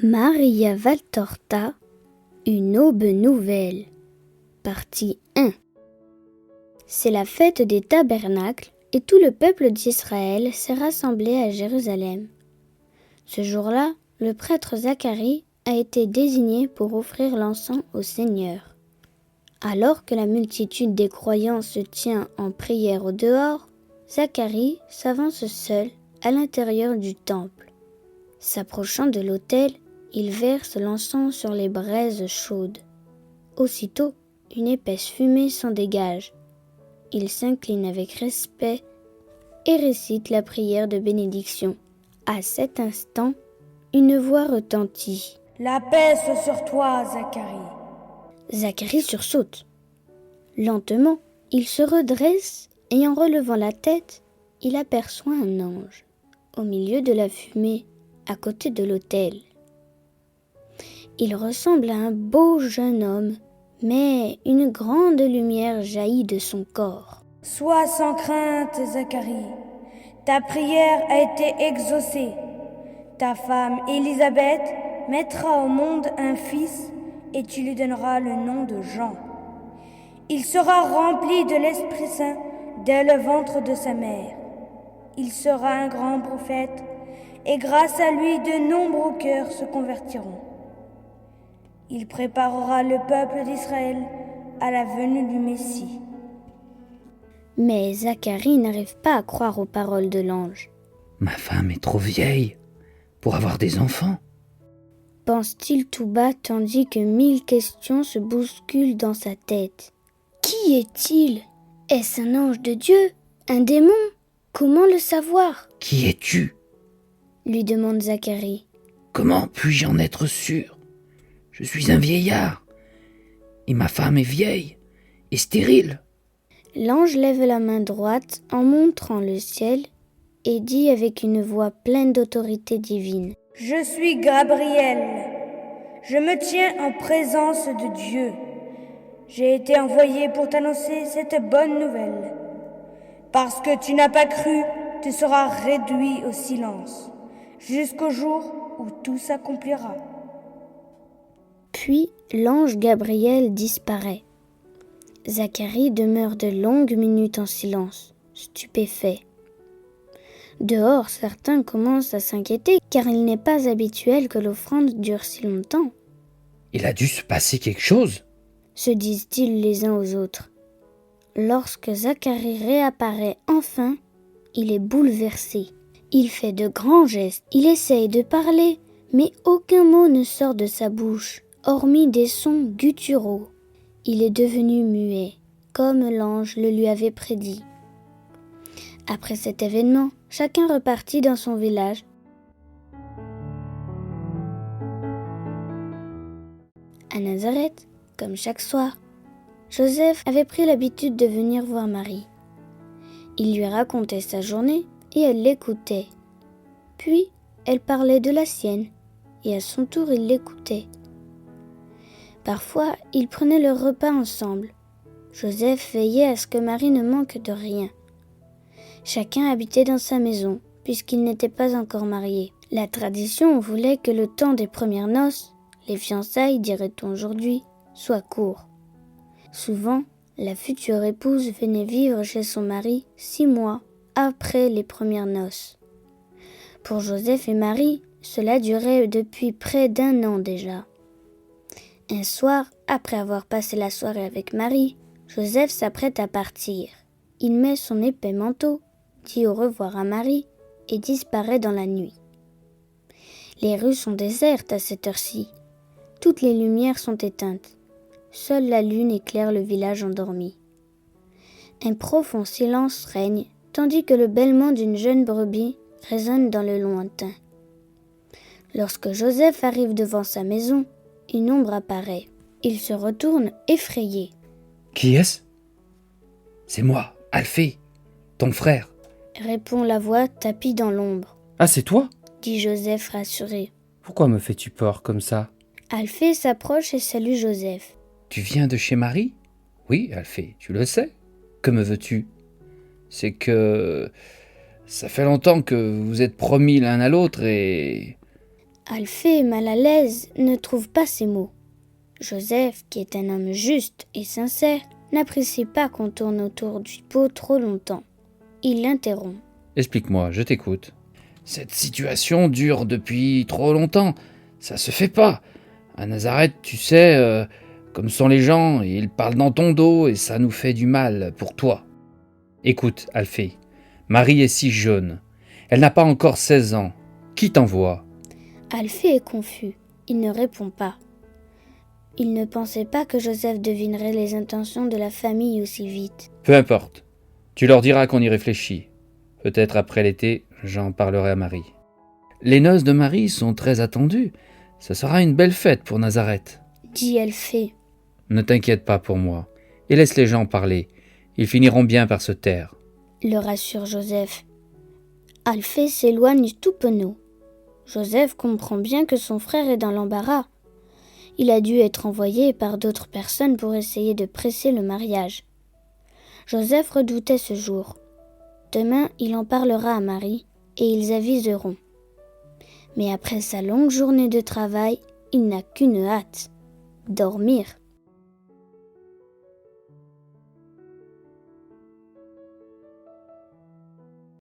Maria Valtorta, une aube nouvelle. Partie 1. C'est la fête des tabernacles et tout le peuple d'Israël s'est rassemblé à Jérusalem. Ce jour-là, le prêtre Zacharie a été désigné pour offrir l'encens au Seigneur. Alors que la multitude des croyants se tient en prière au dehors, Zacharie s'avance seul à l'intérieur du temple. S'approchant de l'autel, il verse l'encens sur les braises chaudes. Aussitôt, une épaisse fumée s'en dégage. Il s'incline avec respect et récite la prière de bénédiction. À cet instant, une voix retentit. « La paix soit sur toi, Zacharie !» Zacharie sursaute. Lentement, il se redresse et en relevant la tête, il aperçoit un ange, au milieu de la fumée, à côté de l'autel. Il ressemble à un beau jeune homme, mais une grande lumière jaillit de son corps. « Sois sans crainte, Zacharie, ta prière a été exaucée. Ta femme Élisabeth mettra au monde un fils et tu lui donneras le nom de Jean. Il sera rempli de l'Esprit Saint dès le ventre de sa mère. Il sera un grand prophète et grâce à lui de nombreux cœurs se convertiront. Il préparera le peuple d'Israël à la venue du Messie. » Mais Zacharie n'arrive pas à croire aux paroles de l'ange. « Ma femme est trop vieille pour avoir des enfants. » pense-t-il tout bas tandis que 1000 questions se bousculent dans sa tête. Qui est-il ? Est-ce un ange de Dieu ? Un démon ? Comment le savoir ? Qui es-tu ? Lui demande Zacharie. Comment puis-je en être sûr ? Je suis un vieillard, et ma femme est vieille et stérile. L'ange lève la main droite en montrant le ciel et dit avec une voix pleine d'autorité divine. « Je suis Gabriel. Je me tiens en présence de Dieu. J'ai été envoyé pour t'annoncer cette bonne nouvelle. Parce que tu n'as pas cru, tu seras réduit au silence, jusqu'au jour où tout s'accomplira. » Puis l'ange Gabriel disparaît. Zacharie demeure de longues minutes en silence, stupéfait. Dehors, certains commencent à s'inquiéter car il n'est pas habituel que l'offrande dure si longtemps. Il a dû se passer quelque chose, se disent-ils les uns aux autres. Lorsque Zacharie réapparaît enfin, il est bouleversé. Il fait de grands gestes, il essaye de parler, mais aucun mot ne sort de sa bouche, hormis des sons gutturaux. Il est devenu muet, comme l'ange le lui avait prédit. Après cet événement, chacun repartit dans son village. À Nazareth, comme chaque soir, Joseph avait pris l'habitude de venir voir Marie. Il lui racontait sa journée et elle l'écoutait. Puis, elle parlait de la sienne et à son tour, il l'écoutait. Parfois, ils prenaient leur repas ensemble. Joseph veillait à ce que Marie ne manque de rien. Chacun habitait dans sa maison, puisqu'il n'était pas encore marié. La tradition voulait que le temps des premières noces, les fiançailles, dirait-on aujourd'hui, soit court. Souvent, la future épouse venait vivre chez son mari 6 mois après les premières noces. Pour Joseph et Marie, cela durait depuis près d'1 an déjà. Un soir, après avoir passé la soirée avec Marie, Joseph s'apprête à partir. Il met son épais manteau, dit au revoir à Marie et disparaît dans la nuit. Les rues sont désertes à cette heure-ci. Toutes les lumières sont éteintes. Seule la lune éclaire le village endormi. Un profond silence règne, tandis que le bêlement d'une jeune brebis résonne dans le lointain. Lorsque Joseph arrive devant sa maison, une ombre apparaît. Il se retourne effrayé. « Qui est-ce ? » ?»« C'est moi, Alphée, ton frère. » répond la voix tapie dans l'ombre. « Ah, c'est toi ?» dit Joseph rassuré. « Pourquoi me fais-tu peur comme ça ?» Alphée s'approche et salue Joseph. « Tu viens de chez Marie ? » ?»« Oui, Alphée, tu le sais. Que me veux-tu ? C'est que ça fait longtemps que vous êtes promis l'un à l'autre et... » Alphée, mal à l'aise, ne trouve pas ses mots. Joseph, qui est un homme juste et sincère, n'apprécie pas qu'on tourne autour du pot trop longtemps. Il l'interrompt. Explique-moi, je t'écoute. Cette situation dure depuis trop longtemps. Ça se fait pas. À Nazareth, tu sais, comme sont les gens, ils parlent dans ton dos et ça nous fait du mal pour toi. Écoute, Alphée, Marie est si jeune. Elle n'a pas encore 16 ans. Qui t'envoie ? Alphée est confus. Il ne répond pas. Il ne pensait pas que Joseph devinerait les intentions de la famille aussi vite. Peu importe. Tu leur diras qu'on y réfléchit. Peut-être après l'été, j'en parlerai à Marie. Les noces de Marie sont très attendues. Ça sera une belle fête pour Nazareth. Dit Alphée. Ne t'inquiète pas pour moi. Et laisse les gens parler. Ils finiront bien par se taire. Le rassure Joseph. Alphée s'éloigne tout penaud. Joseph comprend bien que son frère est dans l'embarras. Il a dû être envoyé par d'autres personnes pour essayer de presser le mariage. Joseph redoutait ce jour. Demain, il en parlera à Marie et ils aviseront. Mais après sa longue journée de travail, il n'a qu'une hâte, dormir.